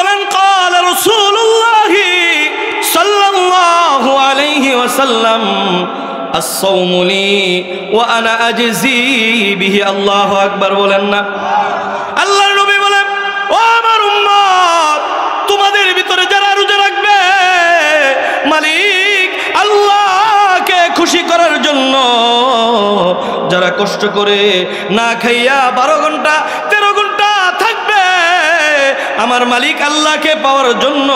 বলেন ক্বালা রাসূলুল্লাহ সাল্লাল্লাহু আলাইহি ওয়াসাল্লাম আস-সাওমু লি ওয়া আনা আজজি বিহি। আল্লাহু আকবার বলেন না। আল্লাহর নবী বলেন, ও আমার উম্মত, তোমাদের ভিতরে যারা রোজা রাখবে মালিক আল্লাহকে খুশি করার জন্য, যারা কষ্ট করে না খাইয়া 12 ঘন্টা 13 ঘন্টা থাকবে আমার মালিক আল্লাহকে পাওয়ার জন্য,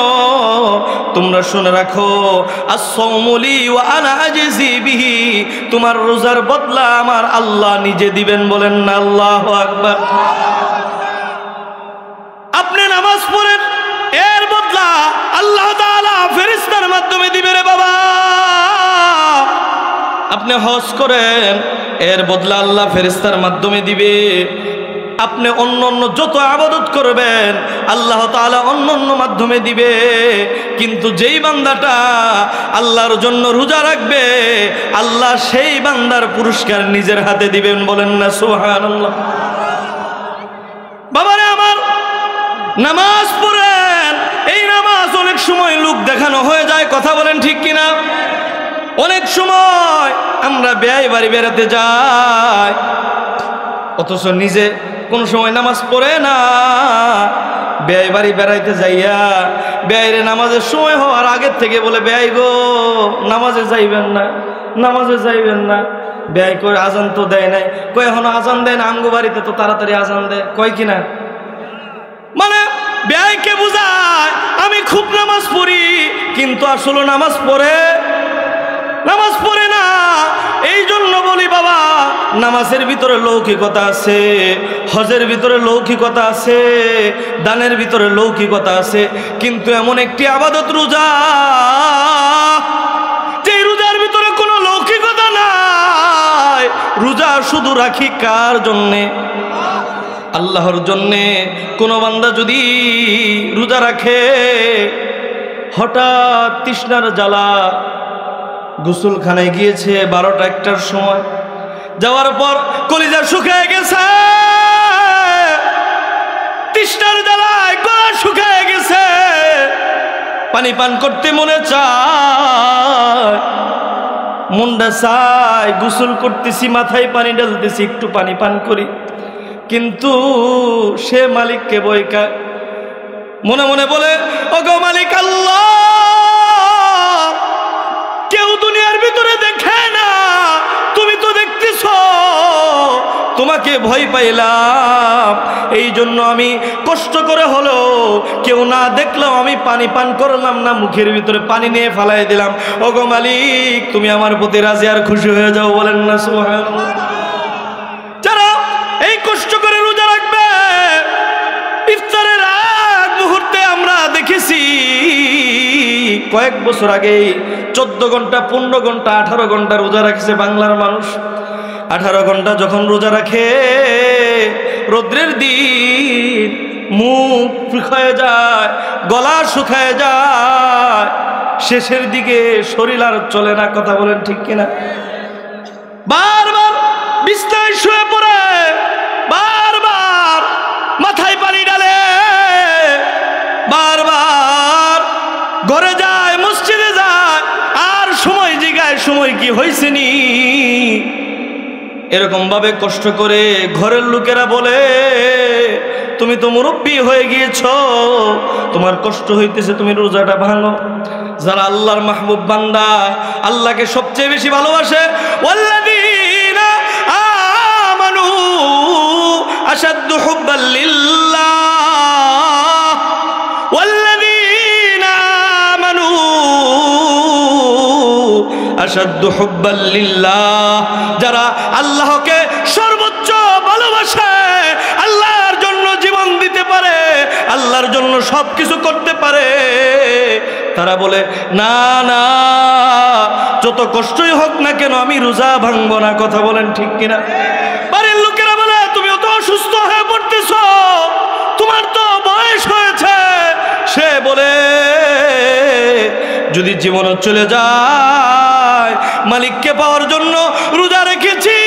তোমরা শুনে রাখো আস-সাওমু লি ওয়া আনা আজজি বিহি, তোমার রোজার বদলা আমার আল্লাহ নিজে দিবেন। বলেন না আল্লাহু আকবার। আপনি নামাজ পড়েন, এর বদলা আল্লাহ তাআলা ফেরেশতার মাধ্যমে দিবে রে বাবা। আপনি হজ করেন, এর বদলা আল্লাহ ফেরেশতার মাধ্যমে দিবে। আপনি অন্য অন্য যত ইবাদত করবেন আল্লাহ তাআলা অন্য অন্য মাধ্যমে দিবে। কিন্তু যেই বান্দাটা আল্লাহর জন্য রোজা রাখবে আল্লাহ সেই বান্দার পুরস্কার নিজের হাতে দিবেন। বলেন না সুবহানাল্লাহ। বাবারে আমার, নামাজ পড়েন, এই নামাজ অনেক সময় লোক দেখানো হয়ে যায়। কথা বলেন ঠিক কিনা? অনেক সময় আমরা বেয়াই বাড়ি বেড়াতে যাই, অথচ নিজে কোন সময় নামাজ পড়ে না। বেয়াই বাড়ি বেড়াইতে যাইয়া বেয়াইরে নামাজের সময় হওয়ার আগের থেকে বলে, বেয়াই গো নামাজে যাইবেন না, নামাজে যাইবেন না। বেয়াই করে আজান তো দেয় নাই, কয় এখনো আজান দেয় না, আমগো বাড়িতে তো তাড়াতাড়ি আজান দেয়, কয় কিনা। মানে বেয়াইকে বুঝায় আমি খুব নামাজ পড়ি, কিন্তু আসলে নামাজ পড়ে না। এই জন্য বলি বাবা, নামাজের ভিতরে লৌকিকতা আছে, হজের ভিতরে লৌকিকতা আছে, দানের ভিতরে লৌকিকতা আছে, কিন্তু এমন একটি ইবাদত রোজা, যে রোজার ভিতরে কোনো লৌকিকতা নাই। রোজা শুধু রাখি কার জন্যে? আল্লাহর জন্যে। কোন বান্দা যদি রোজা রাখে, হঠাৎ তৃষ্ণার জ্বালা, গোসলখানায় গিয়েছে 12টা-1টার সময়, যাওয়ার পর কলিজা শুকিয়ে গেছে, তৃষ্ণার জ্বালায় গলা শুকিয়ে গেছে, পানি পান করতে মনে চায়, মনটা চায় গোসল করতেছি, মাথায় পানি ঢালতেছি, একটু পানি পান করি, কিন্তু সে মালিককে বইকা মনে মনে বলে, ওগো মালিক আল্লাহ, কেউ দুনিয়ার ভিতরে দেখে না, তুমি তো দেখতেছো, তোমাকে ভয় পাইলাম, এই জন্য আমি কষ্ট করে হলো কেউ না দেখলাম আমি পানি পান করলাম না, মুখের ভিতরে পানি নিয়ে ফালাই দিলাম। ওগো মালিক, তুমি আমার প্রতি রাজি আর খুশি হয়ে যাও। বলেন না সুবহানাল্লাহ। যারা এই কষ্ট করে রোজা রাখবে, ইফতারের আগ মুহূর্তে আমরা দেখেছি কয়েক বছর আগে 14 ঘন্টা 15 ঘন্টা 18 ঘন্টা রোজা রাখছে বাংলার মানুষ। 18 ঘন্টা যখন রোজা রাখে, রৌদ্রের দিন মুখ শুকায় যায়, গলা শুকায় যায়, শেষের দিকে শরীর আর চলে না। কথা বলেন ঠিক কিনা? বারবার বিছানায় শুয়ে পড়ে, বারবার মাথায় পানি ঢালে, বারবার ঘরে যায়, মসজিদে যায়, আর সময় জিগায় সময় কি হয়েছে নি। এরকম ভাবে কষ্ট করে ঘরের লোকেরা বলে, তুমি তো মুরব্বী হয়ে গিয়েছো, তোমার কষ্ট হইতেছে, তুমি রোজাটা ভাঙো। যারা আল্লাহর মাহবুব বান্দা, আল্লাহকে সবচেয়ে বেশি ভালোবাসে, ওয়াল্লাযীনা আমানু আশাদ্দু হুব্বাল লিল্লাহ, ওয়াল্লাযীনা আমানু আশাদ্দু হুব্বাল লিল্লাহ, যারা আল্লাহকে সর্বোচ্চ ভালোবাসে, আল্লাহর জন্য জীবন দিতে পারে, আল্লাহর জন্য সবকিছু করতে পারে, তারা বলে না না, যত কষ্টই হোক না কেন আমি রোজা ভাঙবো না। কথা বলেন ঠিক কিনা? বাড়ির লোকেরা বলে, তুমি অত অসুস্থ হয়ে পড়তেছ, তোমার তো বয়স হয়েছে। সে বলে, যদি জীবন চলে যায়, মালিককে পাওয়ার জন্য রোজা রেখেছি,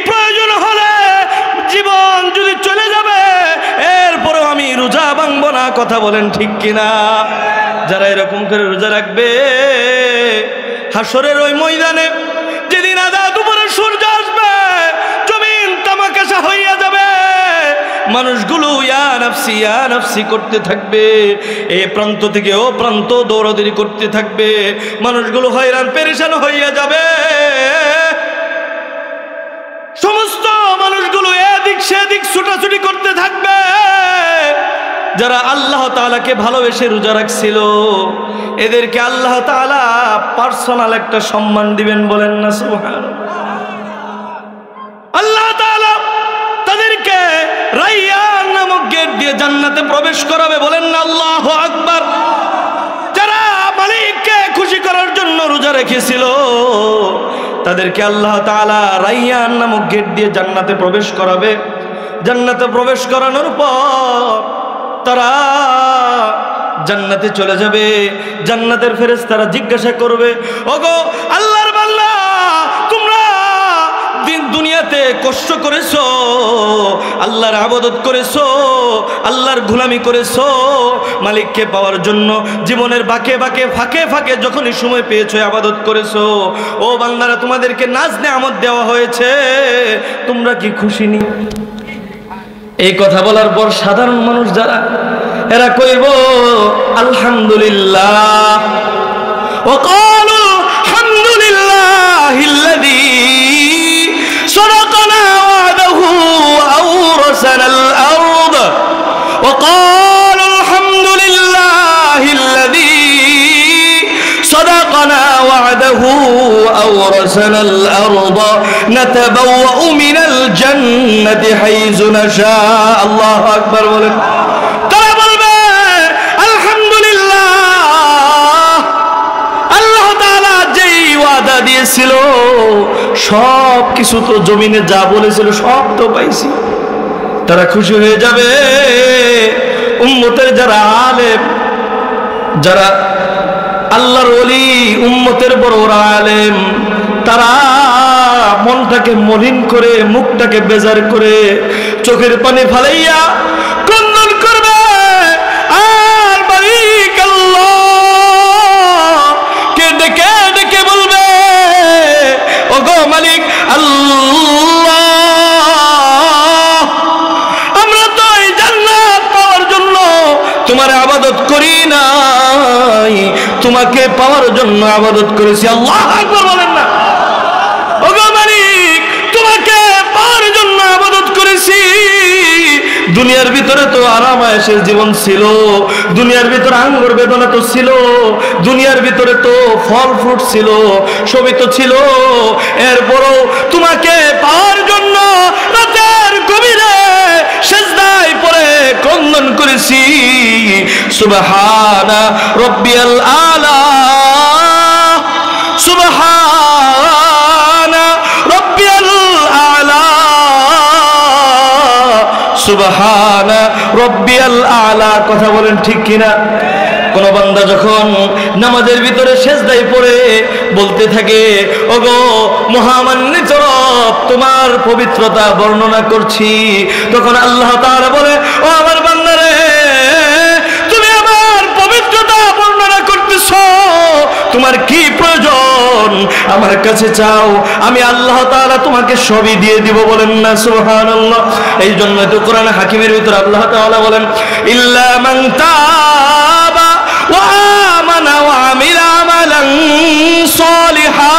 প্রয়োজন হলে জীবন যদি চলে যাবে, এরপরেও আমি রোজা ভাঙবো না। কথা বলেন ঠিক কিনা? যারা এরকম করে রোজা রাখবে, হাসরের ওই ময়দানে যেদিন আধা দুপুরে সূর্য আসবে, জমিন তামাকাশা হইয়া যাবে, মানুষগুলো ইয়া নাফসি করতে থাকবে, এ প্রান্ত থেকে ও প্রান্ত দৌড়াদৌড়ি করতে থাকবে, মানুষগুলো হয়রান পেরেশান হইয়া যাবে, সমস্ত মানুষগুলো এদিক সেদিক ছুটাছুটি করতে থাকবে। যারা আল্লাহ তাআলাকে ভালোবেসে রোজা রাখছিল, এদেরকে আল্লাহ তাআলা পার্সোনাল একটা সম্মান দিবেন, বলেন না সুবহানাল্লাহ। আল্লাহ তাআলা তাদেরকে রাইয়ান নামক গেট দিয়ে জান্নাতে প্রবেশ করাবে, বলেন না আল্লাহু আকবার। যারা মালিককে খুশি করার জন্য রোজা রেখেছিল, তাদেরকে আল্লাহ তাআলা রাইয়ান নামক গেট দিয়ে জান্নাতে প্রবেশ করাবে। জান্নাতে প্রবেশ করানোর পর তারা জান্নাতে চলে যাবে। জান্নাতের ফেরেশতারা জিজ্ঞাসা করবে, ওগো আল্লাহর বান্দা, তোমরা দুনিয়াতে কষ্ট করেছো, আল্লাহর ইবাদত করেছো, আল্লাহর গোলামি করেছো, মালিককে পাওয়ার জন্য জীবনের বাঁকে বাঁকে ফাঁকে ফাঁকে যখনই সময় পেয়েছো ইবাদত করেছো। ও বান্দারা, তোমাদেরকে নাজ নেয়ামত দেওয়া হয়েছে, তোমরা কি খুশি নি? এই কথা বলার পর সাধারণ মানুষ যারা, এরা কইব আলহামদুলিল্লাহ, ওয়াকালু আলহামদুলিল্লাহিল্লাযী صدقنا وعده وأورثنا الأرض وقالوا الحمد لله الذي صدقنا وعده وأورثنا الأرض نتبوأ من الجنة حيث نشاء الله أكبر বলেন তারা বলবে আলহামদুলিল্লাহ, আল্লাহ তাআলা যেই ওয়াদা দিয়েছিল সব কিছু তো জমিনে যা বলেছিল সব তো পাইছি। তারা খুশি হয়ে যাবে। উম্মতের যারা আলেম, যারা আল্লাহর ওলি, উম্মতের বড় আলেম, তারা মনটাকে মলিন করে, মুখটাকে বেজার করে, চোখের পানি ফালাইয়া ক্রন্দন করবে, আর মালিক আল্লাহ কে ডেকে ডেকে বলবে, ওগো মালিক আল্লাহ, আমরা তো এই জান্নাত পাওয়ার জন্য তোমার ইবাদত করি নাই, তোমাকে পাওয়ার জন্য ইবাদত করেছি। আল্লাহু আকবার বলেন না। ওগো মালিক, তোমাকে পাওয়ার জন্য ইবাদত করেছি। দুনিয়ার ভিতরে তো আরাম আয়েশের জীবন ছিল, দুনিয়ার ভিতরে আঙ্গুর বেদনা তো ছিল, দুনিয়ার ভিতরে তো ফল ফ্রুট ছিল, সবই তো ছিল, এরপরও তোমাকে পাওয়ার জন্য রাতের গভীরে সিজদায় পড়ে ক্রন্দন করেছি। সুবহানা রাব্বিয়াল আলা, সুবহানা রাব্বিয়াল আলা, সুবহানা রাব্বিয়াল আলা। কথা বলেন ঠিক কিনা? কোন বান্দা যখন নামাজের ভিতরে সিজদায় পড়ে বলতে থাকে, ওগো মহামান্বিত রব, তোমার পবিত্রতা বর্ণনা করছি, তখন আল্লাহ তাআলা বলে, ও আমার বান্দারে, তুমি আমার পবিত্রতা বর্ণনা করতেছো, তোমার কি প্রয়োজন আমার কাছে চাও, আমি আল্লাহ তাআলা তোমাকে সবই দিয়ে দিব, বলেন না সুবহানাল্লাহ। এই জন্য তো কোরআন হাকিমের ভিতরে আল্লাহ তাআলা বলেন, ইল্লা মান তাবা ওয়া আমানা ওয়া আমিলা আমালান সালিহা,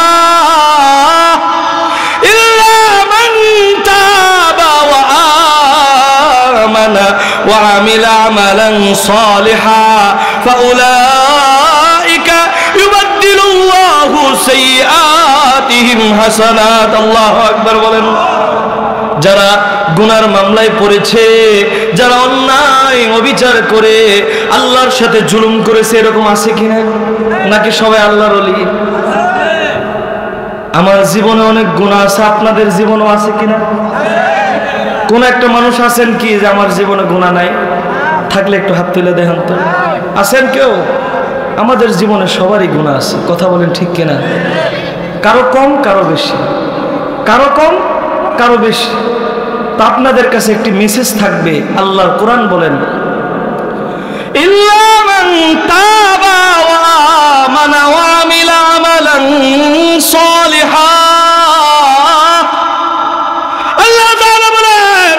ইল্লা মান তাবা ওয়া আমানা ওয়া আমিলা আমালান সালিহা ফাউলাইকা ইউবাদদিলুল্লাহু সাইয়্যাতিহিম হাসানাত। আল্লাহু আকবার বলেন। যারা গুনার মামলায় পড়েছে, যারা অন্যায় অবিচার করে আল্লাহর সাথে জুলুম করেছে, এরকম আছে কিনা? নাকি সবাই আল্লাহর ওলি? আমার জীবনে অনেক গুনাহ আছে, আপনাদের জীবনেও আছে কিনা? কোন একটা মানুষ আছেন কি যে আমার জীবনে গুনাহ নাই? থাকলে একটু হাত তুলে দেখেন তো, আছেন কেউ? আমাদের জীবনে সবারই গুনাহ আছে। কথা বলেন ঠিক কিনা? কারো কম, কারো বেশি, কারো কম, কারো বেশি। তা আপনাদের কাছে একটি মেসেজ থাকবে। আল্লাহর কোরআন বলেন, ইল্লা মান তাবা ওয়া আমানা ওয়া আমিলা আমালান সালিহা। আল্লাহ তাআলা বলেন,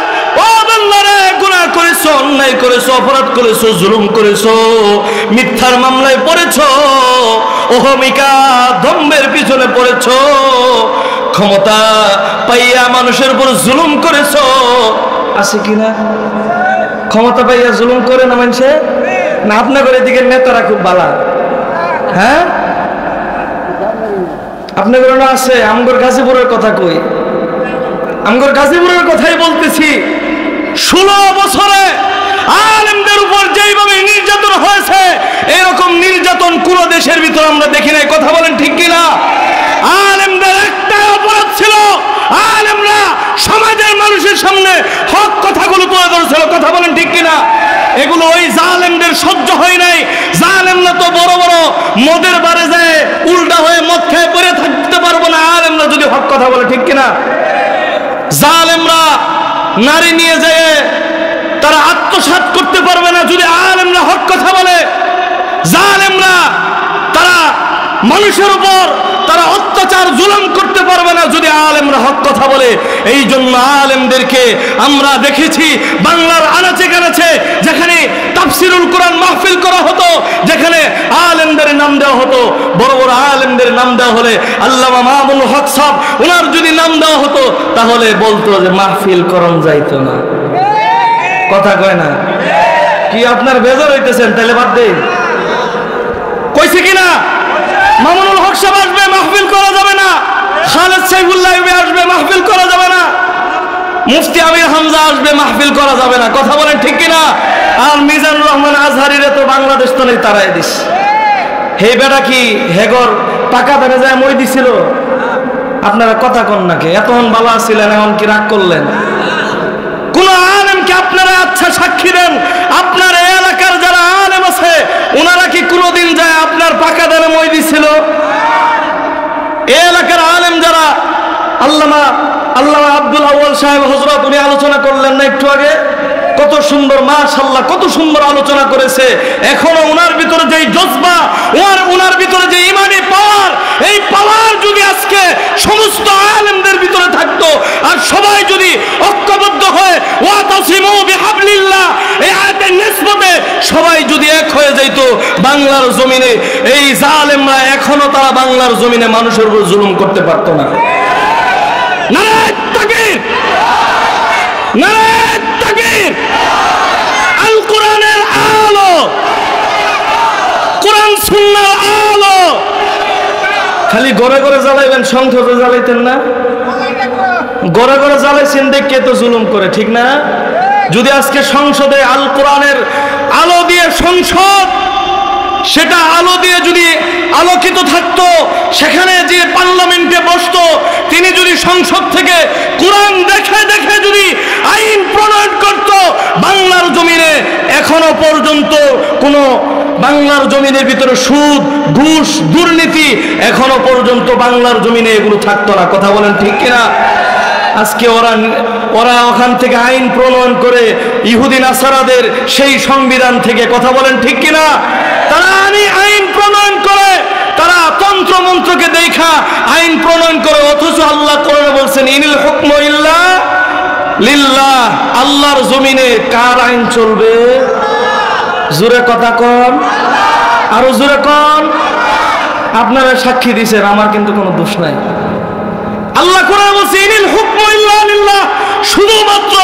ও বান্দারে, গুনাহ করেছো, অন্যায় করেছো, অপরাধ করেছো, জুলুম করেছো, মিথ্যার মামলায় পড়েছো, অহমিকা দম্ভের পিছনে পড়েছো, ক্ষমতা পাইয়া মানুষের উপর জুলুম করেছো। আছে কিনা? ক্ষমতা পাইয়া জুলুম করে না মানুষে? না আপনাদের এদিকে নেতারা খুব বালা? হ্যাঁ, আপনাদের না আছে? আমগর গাজীপুরের কথা কই, আমগর গাজীপুরের কথাই বলতেছি। 16 বছরে আলেমদের উপর যেইভাবে নির্যাতন হয়েছে, এরকম নির্যাতন কোন দেশের ভিতর আমরা দেখি নাই। কথা বলেন ঠিক কিনা? আলেমদের একটাই অপরাধ ছিল, আলেমরা সমাজের মানুষের সামনে হক কথাগুলো তুলে ধরেছিল। কথা বলেন ঠিক কিনা? এগুলো ওই জালেমদের সহ্য হয় নাই। জালেমরা তো বড় বড় মদের বারে যায় উল্টা হয়ে মদ খেয়ে পড়ে থাকতে পারবো না, আলেমরা যদি হক কথা বলে। ঠিক কিনা? জালেমরা নারী নিয়ে যায় তারা আত্মসাৎ করতে পারবে না যদি আলেমরা হক কথা বলে। জালেমরা তারা মানুষের উপর তারা অত্যাচার জুলুম করতে পারবে না যদি আলেমরা হক কথা বলে। এই জন্য আলেমদেরকে আমরা দেখেছি বাংলার আনাচে কানাচে, যেখানে তাফসিরুল কোরআন মাহফিল করা হতো, যেখানে আলেমদের নাম দেওয়া হতো, বড় বড় আলেমদের নাম দেওয়া হলে আল্লামা মামুনুল হক সাহেব ওনার যদি নাম দেওয়া হতো তাহলে বলতো যে মাহফিল করণ যাইতো না। কথা কয় না? কি আপনার বেজার হইতেছেন? তাহলে বাদ দে। কইছে কিনা? মামুনুল হক সাহেব আসবে, মাহফিল করা যাবে না। খালেদ সাইফুল্লাহ আসবে, মাহফিল করা যাবে না। মুফতি আমির হামজা আসবে, মাহফিল করা যাবে না। কথা বলেন ঠিক কিনা? আর মিজানুর রহমান আজহারিরে তো বাংলাদেশ তো নেই, তারাই দিস। হে বেটা কি হেগর টাকা ধরে যায় মই দিছিল? আপনারা কথা কন নাকি? এতক্ষণ ভালো ছিলেন, এখন কি রাগ করলেন? কোন আলেমকে আপনারা আচ্ছা সাক্ষী দেন, আপনার এলাকার যারা আলেম আছে ওনারা কি কোনোদিন যায় আপনার পাকা দানে মই দিছিল? এই এলাকার আলেম যারা, আল্লামা আব্দুল আউয়াল সাহেব হযরত, উনি আলোচনা করলেন না একটু আগে, কত সুন্দর, মাশাআল্লাহ কত সুন্দর আলোচনা করেছে। এখনো ওনার ভিতরে যে জজবা, ওনার ভিতরে যে ইমানি পাওয়ার, এই পাওয়ার যদি আজকে সমস্ত আলেমদের ভিতরে থাকতো আর সবাই যদি ঐক্যবদ্ধ হয়ে ওয়াতাসিমু বিহাবলিল্লাহ এই আয়াতের নিসবতে সবাই যদি এক হয়ে যাইতো বাংলার জমিনে, এই জালেমরা এখনো তারা বাংলার জমিনে মানুষের উপর জুলুম করতে পারতো না। নারে তাকবীর, নারে তাকবীর। আল কোরআনের আলো, কোরআন সুন্নাহর আলো। খালি ঘরে ঘরে জ্বালাইবেন, সংসদে জ্বালাইতেন না? ঘরে ঘরে জ্বালাইছেন দেখে তো জুলুম করে, ঠিক না? যদি আজকে সংসদে আল কোরআনের আলো দিয়ে সংসদ, সেটা আলো দিয়ে যদি আলোকিত থাকতো, সেখানে যে পার্লামেন্টে বসতো তিনি যদি সংসদ থেকে কোরআন দেখে দেখে যদি আইন প্রণয়ন করত, বাংলার জমিনে এখনো পর্যন্ত কোনো বাংলার জমিনের ভিতরে সুদ, ঘুষ, দুর্নীতি এখনো পর্যন্ত বাংলার জমিনে এগুলো থাকতো না। কথা বলেন ঠিক কিনা? আজকে ওরা ওখান থেকে আইন প্রণয়ন করে ইহুদি নাসারাদের সেই সংবিধান থেকে, কথা বলেন ঠিক কিনা, তারা আইন প্রণয়ন করে, তারা তন্ত্র মন্ত্রকে দেখা আইন প্রণয়ন করে। অথচ আল্লাহ কোরআনে বলছেন ইনিল হুকমু ইল্লা লিল্লাহ। আল্লাহর জমিনে কার আইন চলবে? জোরে কথা কন, আরো জোরে কন। আপনারা সাক্ষী দিয়েছেন, আমার কিন্তু কোনো দোষ নাই। আল্লাহ কোরআনে বলছে ইনিল হুকমু ইল্লা লিল্লাহ, শুধুমাত্র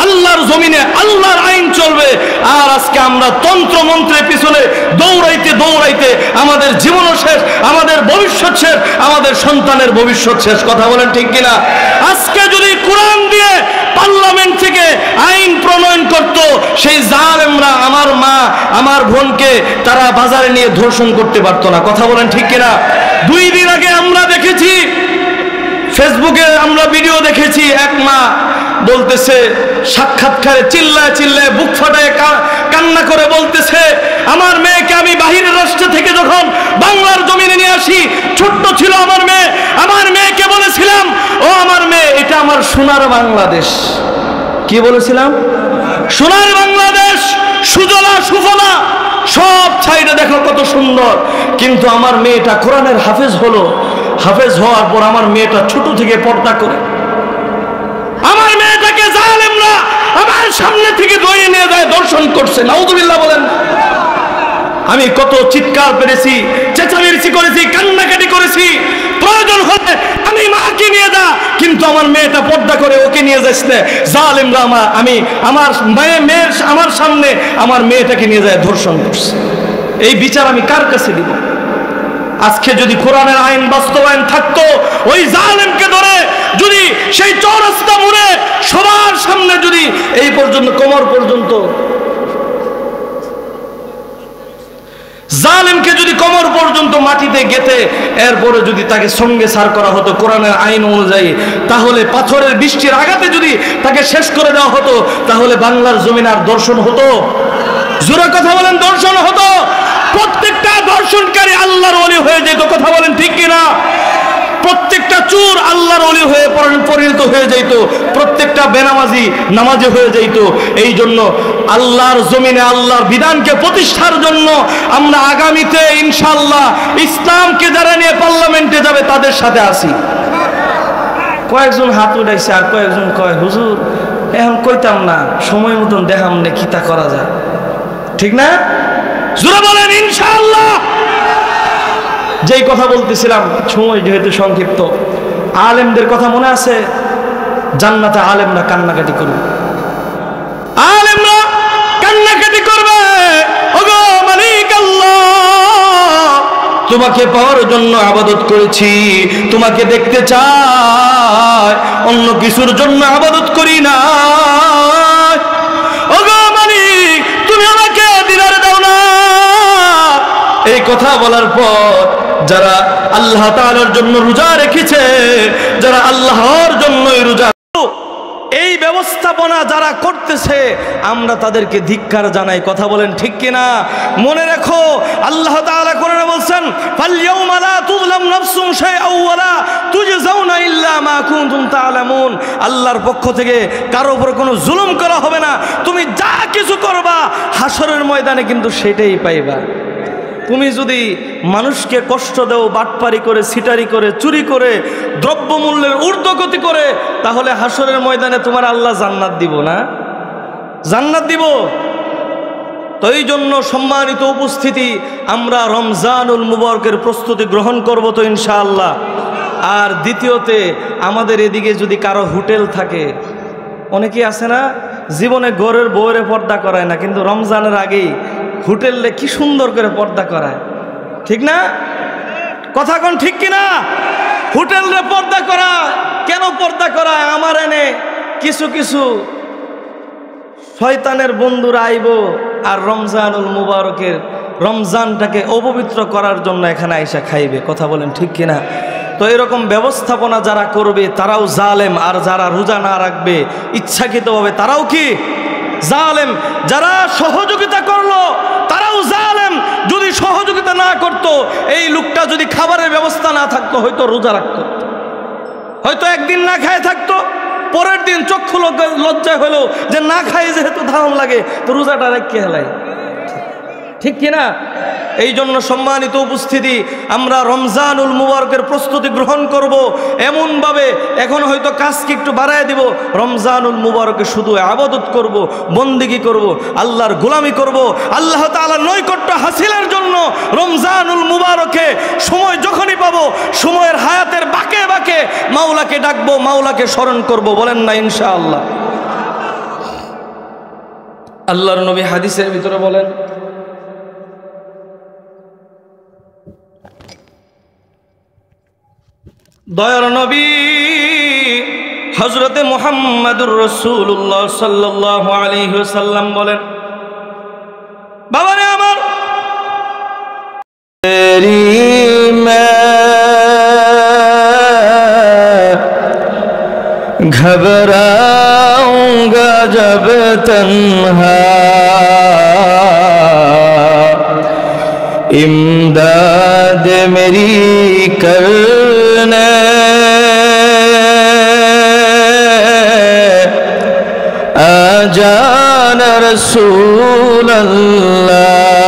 আল্লাহর জমিনে আল্লাহর আইন চলবে। আর আজকে আমরা তন্ত্র মন্ত্রের পিছনে দৌড়াইতে দৌড়াইতে আমাদের জীবনও শেষ, আমাদের ভবিষ্যৎ শেষ, আমাদের সন্তানের ভবিষ্যৎ শেষ। কথা বলেন ঠিক কিনা? আজকে যদি কোরআন দিয়ে পার্লামেন্ট থেকে আইন প্রণয়ন করত, সেই জালেমরা আমার মা আমার বোনকে তারা বাজারে নিয়ে ধর্ষণ করতে পারতো না। কথা বলেন ঠিক কিনা? 2 দিন আগে আমরা দেখেছি, ফেসবুকে আমরা ভিডিও দেখেছি, এক মা বলতেছে, সাক্ষাৎকারে চিল্লায় চিল্লায় বুক ফাটায় কান্না করে বলতেছে, আমার মেয়েকে আমি বাহিরের রাষ্ট্র থেকে যখন বাংলার জমিনে নিয়ে আসি, ছোট্ট ছিল আমার মেয়ে, আমার মেয়েকে বলেছিলাম, ও আমার মেয়ে, এটা আমার সোনার বাংলাদেশ। কি বলেছিলাম? সোনার বাংলাদেশ, সুজলা সুফলা। দেখো কত সুন্দর, কিন্তু আমার মেয়েটা কোরআনের হাফেজ হলো, হাফেজ হওয়ার পর আমার মেয়েটা ছোট থেকে পর্দা করে, আমার মেয়েটাকে জালেমরা আমার সামনে থেকে ধরে নিয়ে যায় দর্শন করছে। নাউযুবিল্লাহ বলেন। আমি কত চিৎকার পেরেছি, চেঁচামেচি করেছি, কান্নাকাটি করেছি, প্রয়োজন হলে আমি মাকে নিয়ে যা, কিন্তু আমার মেয়েটা পর্দা করে, ওকে নিয়ে যাস না। জালেমরা আমার সামনে আমার মেয়েটাকে নিয়ে যায় ধর্ষণ করছে। এই বিচার আমি কার কাছে দিব? আজকে যদি কোরআনের আইন বাস্তবায়ন থাকতো, ওই জালেমকে ধরে যদি সেই চৌরাস্তা মোড়ে সবার সামনে যদি এই পর্যন্ত কোমর পর্যন্ত, জালেমকে যদি কোমর পর্যন্ত মাটিতে গেঁথে এরপরে যদি তাকে সঙ্গে সার করা হতো কোরআনের আইন অনুযায়ী, তাহলে পাথরের বৃষ্টির আঘাতে যদি তাকে শেষ করে দেওয়া হতো, তাহলে বাংলার জমিন আর দর্শন হতো? জোরে কথা বলেন, দর্শন হতো? প্রত্যেকটা দর্শনকারী আল্লাহর ওলি হয়ে যেত, কথা বলেন ঠিক কিনা? প্রত্যেকটা চোর আল্লাহর ওলি হয়ে পরিণত হয়ে যেত, প্রত্যেকটা বেনামাজি নামাজি হয়ে যেত। এই জন্য আল্লাহর জমিনে আল্লাহর বিধানকে প্রতিষ্ঠার জন্য আমরা আগামীতে ইনশাআল্লাহ ইসলামকে যারা নিয়ে পার্লামেন্টে যাবে তাদের সাথে আসি। কয়েকজন হাত উঠাইছে, আর কয়েকজন কয় হুজুর এখন কইতাম না, সময় মতন দেখাম না কি তা করা যায়, ঠিক না? জোরে বলেন ইনশাআল্লাহ। যেই কথা বলতেছিলাম, সময় যেহেতু সংক্ষিপ্ত, আলেমদের কথা মনে আছে? জান্নাতে আলেমরা কান্নাকাটি করবে, আলেমরা কান্নাকাটি করবে, ওগো মালিক আল্লাহ, তোমাকে পাওয়ার জন্য ইবাদত করেছি, তোমাকে দেখতে চাই, অন্য কিছুর জন্য ইবাদত করি না। ওগো মালিক, তুমি আমাকে দিদার দাও না। এই কথা বলার পর যারা আল্লাহ তাআলার জন্য রোজা রেখেছে, যারা আল্লাহর জন্যই রোজা, এই ব্যবস্থাপনা যারা করতেছে আমরা তাদেরকে ধিক্কার জানাই, কথা বলেন ঠিক কিনা? মনে রাখো আল্লাহ তাআলা কোরআনে বলছেন, ফালইয়াউমা লা তুযলাম নাফসুন শাইআন ওয়া লা তুজজাউনা ইল্লা মা কুনতুম তা'লামুন। আল্লাহর পক্ষ থেকে কারো উপর কোনো জুলুম করা হবে না, তুমি যা কিছু করবা হাসরের ময়দানে কিন্তু সেটাই পাইবা। তুমি যদি মানুষকে কষ্ট দাও, বাটপারি করে, সিটারি করে, চুরি করে, দ্রব্যমূল্যের ঊর্ধ্বগতি করে, তাহলে হাসরের ময়দানে তোমার আল্লাহ জান্নাত দিব না? জান্নাত দিব। তো এই জন্য সম্মানিত উপস্থিতি, আমরা রমজানুল মুবারকের প্রস্তুতি গ্রহণ করব তো ইনশাআল্লাহ। আর দ্বিতীয়তে, আমাদের এদিকে যদি কারো হোটেল থাকে, অনেকেই আছে না জীবনে ঘরের বউরে পর্দা করায় না, কিন্তু রমজানের আগেই হোটেলে কি সুন্দর করে পর্দা করায়, ঠিক না? কথা কোন ঠিক কিনা? হোটেলে পর্দা করা কেন পর্দা করায়? আমার এনে কিছু কিছু শয়তানের বন্ধুরা আইব আর রমজানুল মুবারকের রমজানটাকে অপবিত্র করার জন্য এখানে আইসা খাইবে, কথা বলেন ঠিক কিনা? তো এরকম ব্যবস্থাপনা যারা করবে তারাও জালেম, আর যারা রোজা না রাখবে ইচ্ছাকৃতভাবে তারাও কি জালেম। যারা সহযোগিতা করলো তারাও জালেম। যদি সহযোগিতা না করত, এই লোকটা যদি খাবারের ব্যবস্থা না থাকতো, হয়তো রোজা রাখতো, হয়তো একদিন না খায় থাকতো, পরের দিন চক্ষু লজ্জায় হলো যে না খায় যেহেতু ধারণ লাগে, তো রোজাটা রেখে হেলায়, ঠিক কিনা? এই জন্য সম্মানিত উপস্থিতি, আমরা রমজানুল মুবারকের প্রস্তুতি গ্রহণ করব এমনভাবে, এখন হয়তো কাজকে একটু বাড়ায় দিব, রমজানুল মুবারকে শুধু ইবাদত করব, বন্দেগী করব, আল্লাহর গোলামি করব, আল্লাহ তাআলার নৈকট্য হাসিলের জন্য রমজানুল মুবারকে সময় যখনই পাবো, সময়ের হায়াতের বাঁকে বাঁকে মাওলাকে ডাকবো, মাওলাকে স্মরণ করব, বলেন না ইনশাআল্লাহ? আল্লাহর নবী হাদিসের ভিতরে বলেন, দয়ার নবী হযরতে মুহাম্মদুর রাসূলুল্লাহ সাল্লাল্লাহু আলাইহি ওয়াসাল্লাম বলেন, বাবারে আমার, घबराऊंगा जब तन्हा इमदाद मेरी करने आजान रसूल अल्लाह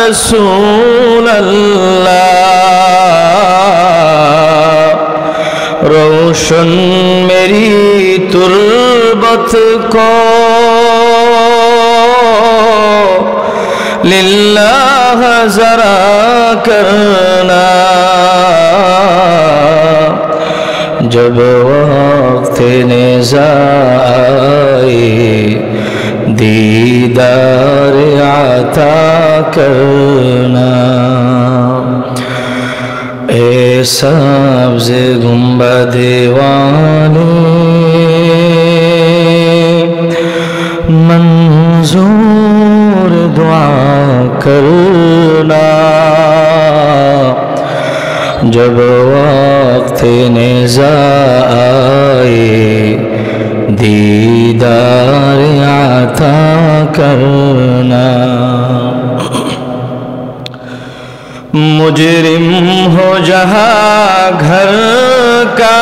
رسول اللہ روشن میری تربت کو للہ ذرا کرنا جب وقت نزاع آئے دیدار عطا کرنا اے سبز گنبد والے منظور دعا کرنا جب وقت نزاع آئے دیدار عطا کرنا مجرم ہو جہاں گھر کا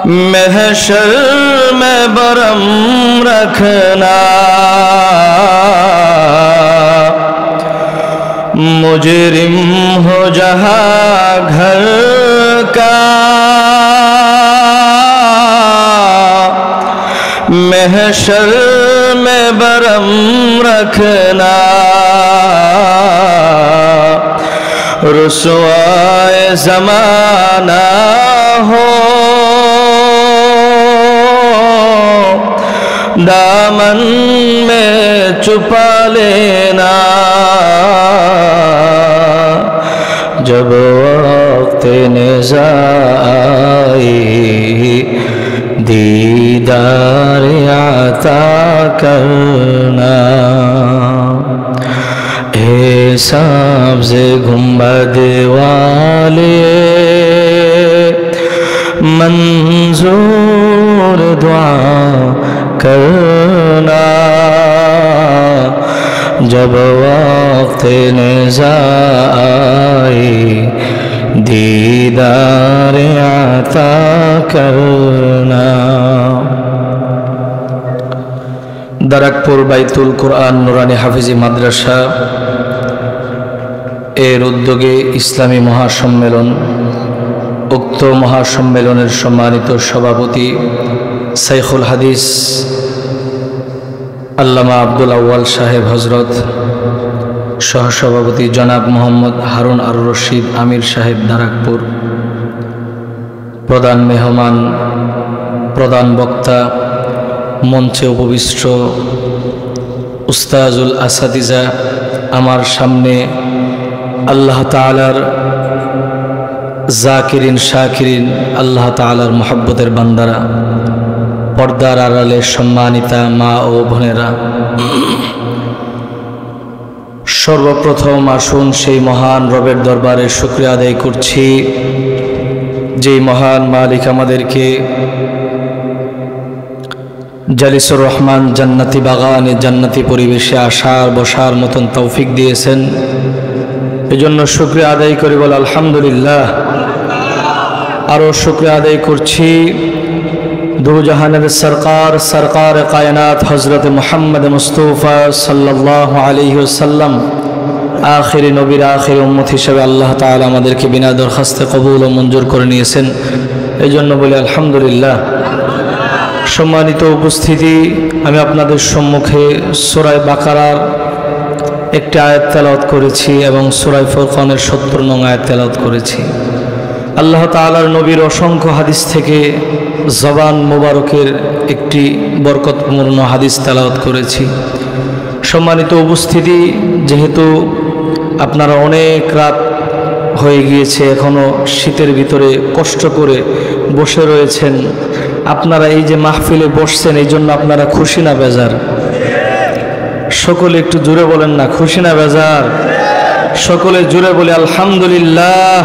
محشر میں برم رکھنا مجرم ہو جہاں گھر کا محشر میں برم رکھنا رسوائے زمانہ ہو دامن میں چھپا لینا جب وقت نزاع آئی دیدار عطا کرنا اے سبز گنبد والے منظور دعا کرنا جب وقت نزاع آئی دیدار عطا کرنا দারাকপুর বাইতুল কুরআন নুরানি হাফিজি মাদ্রাসা এর উদ্যোগে ইসলামী মহাসম্মেলন উক্ত মহাসম্মেলনের সম্মানিত সভাপতি শাইখুল হাদিস আল্লামা আব্দুল আউয়াল সাহেব হযরত সহসভাপতি জনাব মোহাম্মদ হারুন আর রশিদ আমির সাহেব দারাকপুর প্রধান মেহমান প্রধান বক্তা মঞ্চে উপবিষ্ট উস্তাজুল আসাদিজা আমার সামনে আল্লাহ তাআলার জাকিরিন শাকিরিন আল্লাহ তাআলার মহব্বতের বান্দারা পর্দার আড়ালে সম্মানিতা মা ও বোনেরা সর্বপ্রথম আসুন সেই মহান রবের দরবারে শুকরিয়া আদায় করছি যেই মহান মালিক আমাদেরকে জালিসুর রহমান জান্নাতি বাগানে জান্নাতি পরিবেশে আসার বসার মতন তৌফিক দিয়েছেন এজন্য শুকরিয়া আদায় করি বল আলহামদুলিল্লাহ আরও শুকরিয়া আদায় করছি দু জাহানের সরকার সরকার কায়নাত হযরত মুহাম্মদ মুস্তাফা সাল্লাল্লাহু আলাইহি ওয়াসাল্লাম আখিরি নবীর আখিরি উম্মত হিসেবে আল্লাহ তাআলা আমাদেরকে বিনা দরখাস্তে কবুল ও মঞ্জুর করে নিয়েছেন এজন্য বলি আলহামদুলিল্লাহ সম্মানিত উপস্থিতি আমি আপনাদের সম্মুখে সূরা বাকারার একটি আয়াত তেলাওয়াত করেছি এবং সূরা ফুরকানের ৭০ নং আয়াত তেলাওয়াত করেছি আল্লাহ তাআলার নবীর অসংখ্য হাদিস থেকে জবান মোবারকের একটি বরকতপূর্ণ হাদিস তেলাওয়াত করেছি সম্মানিত উপস্থিতি যেহেতু আপনারা অনেক রাত হয়ে গিয়েছে এখনো শীতের ভিতরে কষ্ট করে বসে রয়েছেন আপনারা এই যে মাহফিলে বসছেন এই জন্য আপনারা খুশি না বেজার সকলে একটু জোরে বলেন না খুশি না বেজার সকলে জোরে বলে আলহামদুলিল্লাহ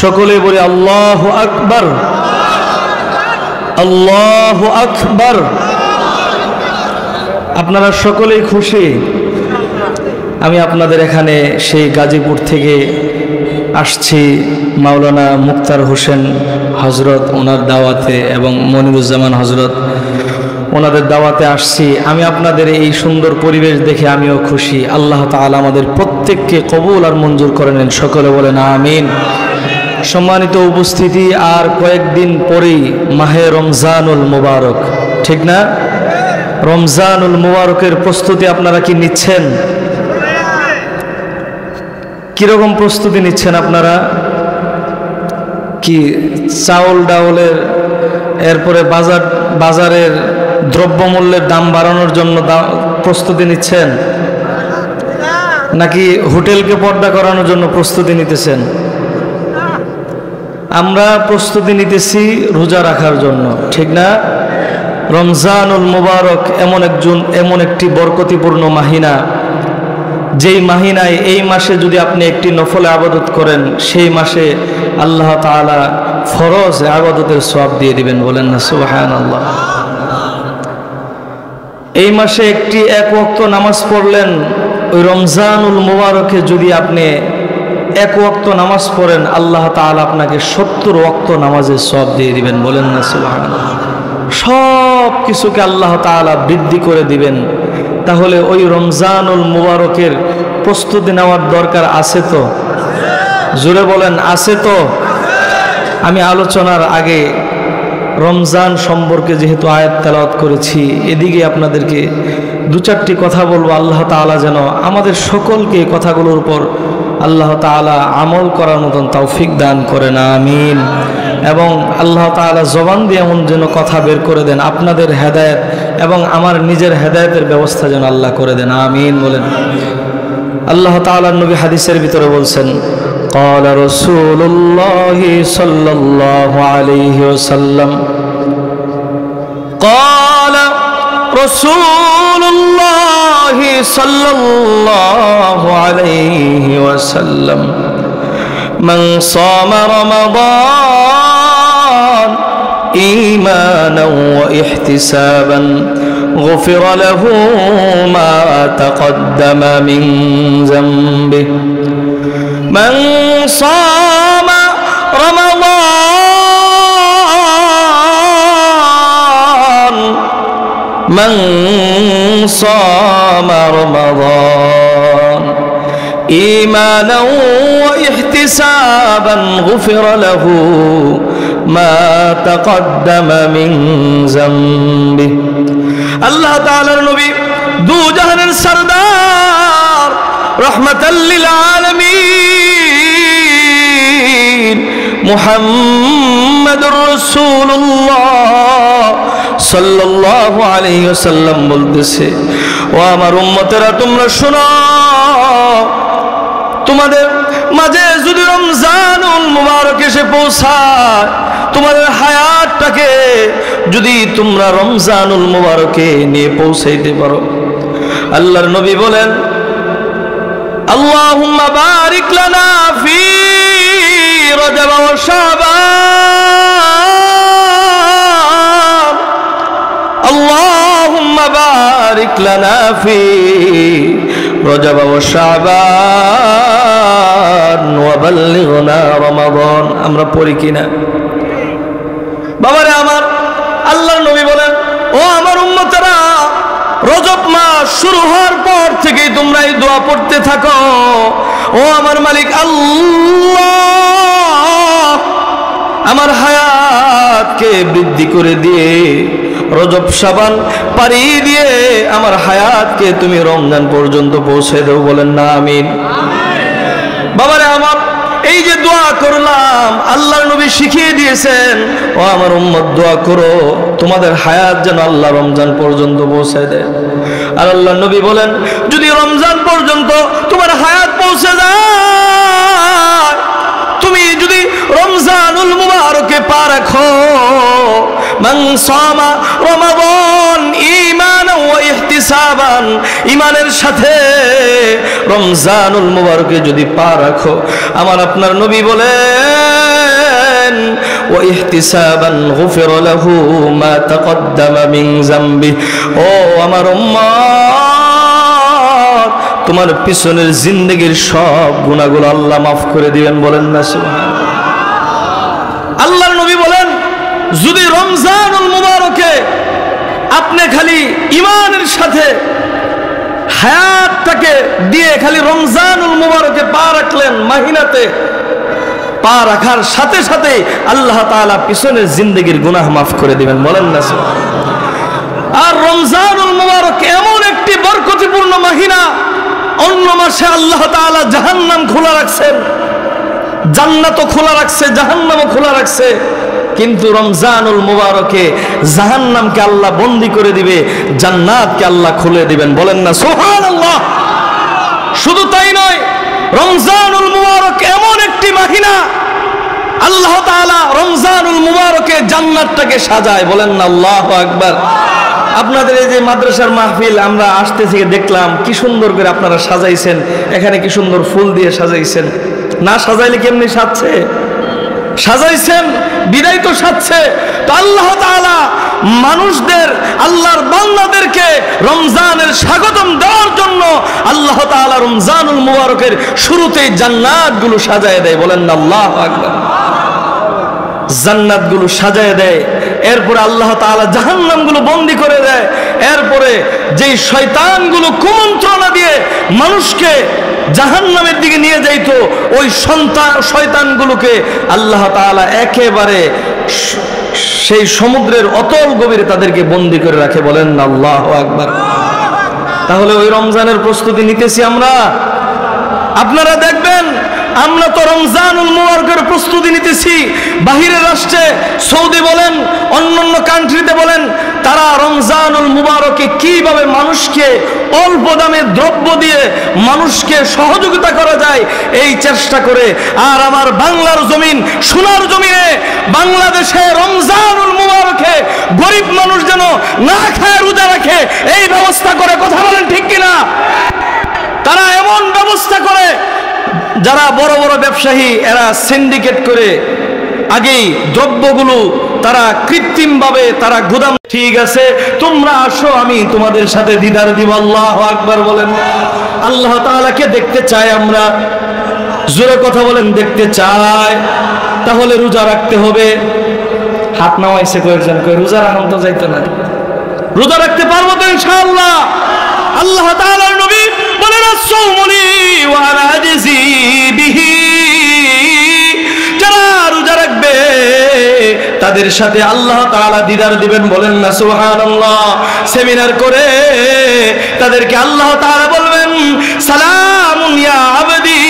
সকলে বলে আল্লাহু আকবার আল্লাহু আকবার আপনারা সকলেই খুশি আমি আপনাদের এখানে সেই গাজীপুর থেকে আসছি মাওলানা মুক্তার হোসেন হযরত ওনার দাওয়াতে এবং মনিরুজ্জামান হযরত ওনাদের দাওয়াতে আসছি। আমি আপনাদের এই সুন্দর পরিবেশ দেখে আমিও খুশি। আল্লাহ তাআলা আমাদের প্রত্যেককে কবুল আর মঞ্জুর করে নেন, সকলে বলেন আমিন। সম্মানিত উপস্থিতি, আর কয়েকদিন পরেই মাহে রমজানুল মুবারক, ঠিক না? রমজানুল মুবারকের প্রস্তুতি আপনারা কি নিচ্ছেন? কিরকম প্রস্তুতি নিচ্ছেন আপনারা? কি চাউল ডাউলের, এরপরে বাজারের দ্রব্যমূল্যের দাম বাড়ানোর জন্য প্রস্তুতি নিচ্ছেন, নাকি হোটেলকে পর্দা করানোর জন্য প্রস্তুতি নিতেছেন? আমরা প্রস্তুতি নিতেছি রোজা রাখার জন্য, ঠিক না? রমজানুল মুবারক এমন একটি বরকতিপূর্ণ মাহিনা, যেই মাহিনায় এই মাসে যদি আপনি একটি নফল আবাদত করেন, সেই মাসে আল্লাহ তাআলা ফরজ আবাদতের সওয়াব দিয়ে দিবেন, বলেন না সুবহানাল্লাহ। এই মাসে এক ওয়াক্ত নামাজ পড়লেন, ওই রমজানুল মুবারকে যদি আপনি এক ওয়াক্ত নামাজ পড়েন, আল্লাহ তাআলা আপনাকে 70 ওয়াক্ত নামাজের সওয়াব দিয়ে দিবেন, বলেন না সুবহানাল্লাহ। সব কিছুকে আল্লাহ তাআলা বৃদ্ধি করে দিবেন। তাহলে ওই রমজানুল মুবারকের প্রস্তুতি নেওয়ার দরকার আছে তো? জোরে বলেন, আছে তো? আমি আলোচনার আগে রমজান সম্পর্কে যেহেতু আয়াত তেলাওয়াত করেছি, এদিকে আপনাদেরকে 2-4টি কথা বলবো। আল্লাহ তাআলা যেন আমাদের সকলকে কথাগুলোর উপর আল্লাহ তাআলা আমল করার মতন তৌফিক দান করেন, আমিন। এবং আল্লাহ তাআলা জবান দিয়ে এমন যেন কথা বের করে দেন, আপনাদের হেদায়েত এবং আমার নিজের হেদায়েতের ব্যবস্থা যেন আল্লাহ করে দেন, আমিন বলেন। আল্লাহ তাআলার নবী হাদিসের ভিতরে বলছেন, قال رسول الله صلى الله عليه وسلم قال رسول الله صلى الله عليه وسلم من صام رمضان إيمانا واحتسابا غفر له ما تقدم من ذنبه من صام رمضان من صام رمضان إيمانا واحتسابا غفر له ما تقدم من ذنبه الله تعالى النبي দু জাহানের সরদার রহমাতাল লিল আলামিন মুহাম্মাদুর রাসূলুল্লাহ সাল্লাল্লাহু আলাইহি ওয়াসাল্লাম বলতেছে, ও আমার উম্মতেরা তোমরা শোনো, তোমাদের মাঝে যদি রমজানুল মুবারক এসে পৌঁছায়, তোমাদের হায়াতটাকে যদি তোমরা রমজানুল মুবারকে নিয়ে পৌঁছাইতে পারো, আল্লাহর নবী বলেন, আল্লাহুম্মা বারিক লানা ফি রজব ওয়া শাবান, আল্লাহুম্মা বারিক লানা ফি রজব ওয়া শাবান ওয়া বাল্লিগনা রমাদান। আমরা পড়ি কিনা বাবারে আমার? আল্লাহর নবী বলেন, ও আমার উম্মতেরা, রজব মাস শুরু হওয়ার পর থেকেই তোমরা এই দোয়া পড়তে থাকো, ও আমার মালিক আল্লাহ, আমার হায়াতকে বৃদ্ধি করে দিয়ে রজব শাবান পারি দিয়ে আমার হায়াতকে তুমি রমজান পর্যন্ত পৌঁছে দাও, বলেন না আমিন। বাবারে আমার, এই যে দোয়া করলাম, আল্লাহর নবী শিখিয়ে দিয়েছেন, ও আমার উম্মত দোয়া করো তোমাদের হায়াত যেন আল্লাহ রমজান পর্যন্ত পৌঁছে দেয়। আর আল্লাহর নবী বলেন, যদি রমজান পর্যন্ত তোমার হায়াত পৌঁছে যায়, তুমি যদি রমজানুল মুবারকে পা রাখো, মান সামা রমাদান ঈমানান ওয়া ইহতিসাবান, ঈমানের সাথে রমজানুল মুবারকে যদি পা রাখো, আমার আপনার নবী বলেন, ওয়া ইহতিসাবান গুফির লাহু মা তাকদ্দামা মিন যামবি। ও আমার উম্মত, তোমার পিছনের জিন্দেগীর সব গুনাহগুলো আল্লাহ মাফ করে দিবেন, বলেন না সুবহানাল্লাহ। আল্লাহর নবী বলেন, যদি রমজানুল মুবারকে আপনি খালি ঈমানের সাথে হায়াতটাকে দিয়ে খালি রমজানুল মুবারকে পা রাখলেন, মাহিনাতে পা রাখার সাথে সাথে আল্লাহ তাআলা পিছনের জিন্দেগির গুনাহ মাফ করে দিবেন, বলেন না সুবহানাল্লাহ। আর রমজানুল মুবারক এমন একটি বরকতিপূর্ণ মাহিনা, অন্য মাসে আল্লাহ তাআলা জাহান্নাম খোলা রাখছেন, জান্নাতও খোলা রাখছে, জাহান্নামও খোলা রাখছে, কিন্তু রমজানুল মুবারকে জাহান্নামকে আল্লাহ বন্দী করে দিবে, জান্নাতকে আল্লাহ খুলে দিবেন, বলেন না সুবহানাল্লাহ। শুধু তাই নয়, রমজানুল মুবারক এমন একটি মাহিনা, আল্লাহ তাআলা রমজানুল মুবারকে জান্নাতটাকে সাজায়, বলেন না আল্লাহু আকবার। আপনাদের এই যে মাদ্রাসার মাহফিল আমরা আসতে থেকে দেখলাম কি সুন্দর করে আপনারা সাজাইছেন, এখানে কি সুন্দর ফুল দিয়ে সাজাইছেন, না সাজাইলে কেমনি সাজছে? সাজাইছেন বিদায় তো সাজছে। তো আল্লাহ তাআলা মানুষদের, আল্লাহর বান্দাদেরকে রমজানের স্বাগতম দেওয়ার জন্য আল্লাহ তাআলা রমজানুল মুবারকের শুরুতেই জান্নাতগুলো সাজায় দেয়, বলেন না আল্লাহু আকবার। জান্নাতগুলো সাজায় দেয়, এরপরে আল্লাহ তাআলা জাহান্নামগুলো বন্দী করে দেয়, এরপরে যেই শয়তানগুলো কুমন্ত্রণা দিয়ে মানুষকে জাহান্নামের দিকে নিয়ে যাইতো, ওই শয়তানগুলোকে আল্লাহ তাআলা একেবারে সেই সমুদ্রের অতল গভীরে তাদেরকে বন্দী করে রাখে, বলেন না আল্লাহু আকবার। তাহলে ওই রমজানের প্রস্তুতি নিতেছি আমরা। আপনারা দেখবেন আমরা তো রমজানুল মুবারকের প্রস্তুতি নিতেছি, বাহিরের রাষ্ট্রে সৌদি বলেন, অন্যান্য কান্ট্রিতে বলেন, তারা রমজানুল মুবারকে কিভাবে মানুষকে অল্প দামে দ্রব্য দিয়ে মানুষকে সহযোগিতা করা যায় এই চেষ্টা করে। আর আমার বাংলার জমিন, সোনার জমিনে বাংলাদেশে রমজানুল মুবারকে গরিব মানুষ যেন না খায় রোজা রাখে এই ব্যবস্থা করে, কথা বলেন ঠিক কিনা? তারা এমন ব্যবস্থা করে, যারা বড় বড় ব্যবসায়ী এরা সিন্ডিকেট করে আগেই দ্রব্যগুলো তারা কৃত্রিমভাবে তারা গুদাম, ঠিক আছে তোমরা আসো আমি তোমাদের সাথে দিদার দিব, আল্লাহু আকবার বলেন। আল্লাহ তাআলাকে দেখতে চাই আমরা, জোরে কথা বলেন, দেখতে চাই। তাহলে রোজা রাখতে হবে। হাত নামাইছে কয়েকজন, কই রোজা রাখতে তো যাইতো না, রোজা রাখতে পারবো তো ইনশাআল্লাহ। আল্লাহ তাআলার নবী বলেন আস-সাওমুলি ওয়া আনা আজজি বিহি, যারা রোজা রাখবে তাদের সাথে আল্লাহ তাআলা দিদার দিবেন, বলেন না সুবহানাল্লাহ। সেমিনার করে তাদেরকে আল্লাহ তাআলা বলবেন সালামুন ইয়া আবদি,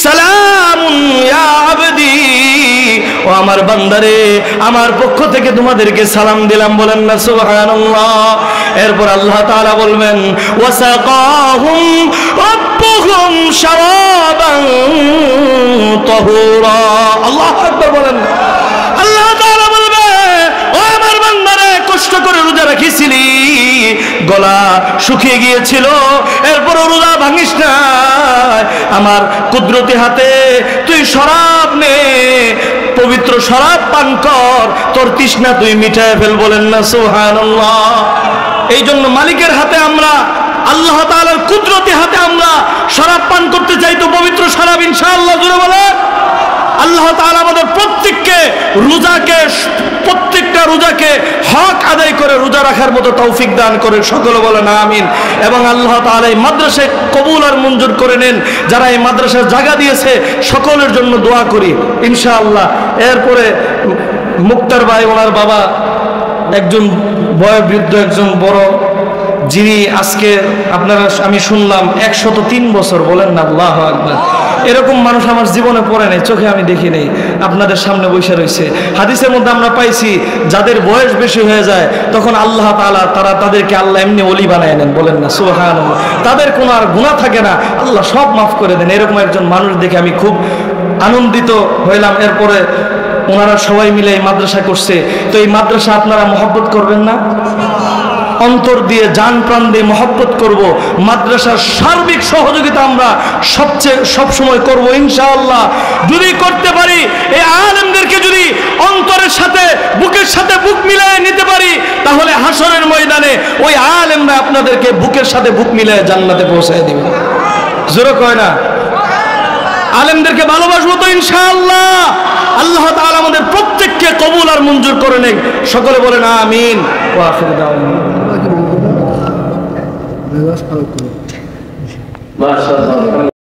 সালামুন ইয়া আবদি, ও আমার বান্দারে আমার পক্ষ থেকে তোমাদেরকে সালাম দিলাম, বলেন না সুবহানাল্লাহ। এরপর আল্লাহ তাআলা বলবেন ওয়াসাকাহুম রাব্বুহুম শারাবান তাহুরা, আল্লাহু আকবার বলেন। আল্লাহ তাআলা বলবে ও আমার বান্দারে কষ্ট করে রোজা রাখিছিলি, গলা শুকিয়ে গিয়েছিল, এরপর রোজা ভাঙিস না, আমার কুদরতি হাতে তুই শরাব নে, পবিত্র শরাব পান কর, তোর তৃষ্ণা তুই মিটায় ফেল, বলেন না সুবহানাল্লাহ। এই জন্য মালিকের হাতে আমরা, আল্লাহ তাআলার কুদরতি হাতে আমরা শরাব পান করতে চাই, তো পবিত্র শরাব ইনশাআল্লাহ, জোরে বলেন। আল্লাহ তাআলা আমাদের প্রত্যেকটা রোজাকে হক আদায় করে রোজা রাখার মতো তৌফিক দান করে, সকলে বলেন আমিন। এবং আল্লাহ তাআলা এই মাদ্রাসায় কবুল আর মঞ্জুর করে নেন, যারা এই মাদ্রাসার জায়গা দিয়েছে সকলের জন্য দোয়া করি ইনশাআল্লাহ। এরপরে মুক্তার ভাই, ওনার বাবা একজন বয়োবৃদ্ধ, একজন বড়, যিনি আজকে আপনারা আমি শুনলাম 103 বছর, বলেন না আল্লাহু আকবার। এরকম মানুষ আমার জীবনে পড়ে নাই, চোখে আমি দেখি নাই, আপনাদের সামনে বসে রয়েছে। হাদিসের মধ্যে আমরা পাইছি যাদের বয়স বেশি হয়ে যায় তখন আল্লাহ তাআলা তাদেরকে আল্লাহ এমনি ওলি বানায় নেন, বলেন না সুবহানাল্লাহ। তাদের কোনো আর গুনাহ থাকে না, আল্লাহ সব মাফ করে দেন। এরকম একজন মানুষ দেখে আমি খুব আনন্দিত হইলাম। এরপরে ওনারা সবাই মিলে এই মাদ্রাসা করছে, তো এই মাদ্রাসা আপনারা মহব্বত করবেন না? অন্তর দিয়ে, জান প্রাণ দিয়ে মহব্বত করব। মাদ্রাসার সার্বিক সহযোগিতা আমরা সবসময় করব ইনশাআল্লাহ। যদি করতে পারি, এই আলেমদেরকে যদি অন্তরের সাথে বুকের সাথে বুক মিলিয়ে নিতে পারি, তাহলে হাসরের ময়দানে ওই আলেমরা আপনাদেরকে বুকের সাথে বুক মিলিয়ে জান্নাতে পৌঁছায় দিবে। জোরে কয় না? আলেমদেরকে ভালোবাসবো তো ইনশাআল্লাহ। আল্লাহ তাআলা আমাদের প্রত্যেককে কবুল আর মঞ্জুর করে নেন। সকলে বলেন আমিন। ওয়া আখিরু দাওয়ানা। মাশাআল্লাহ।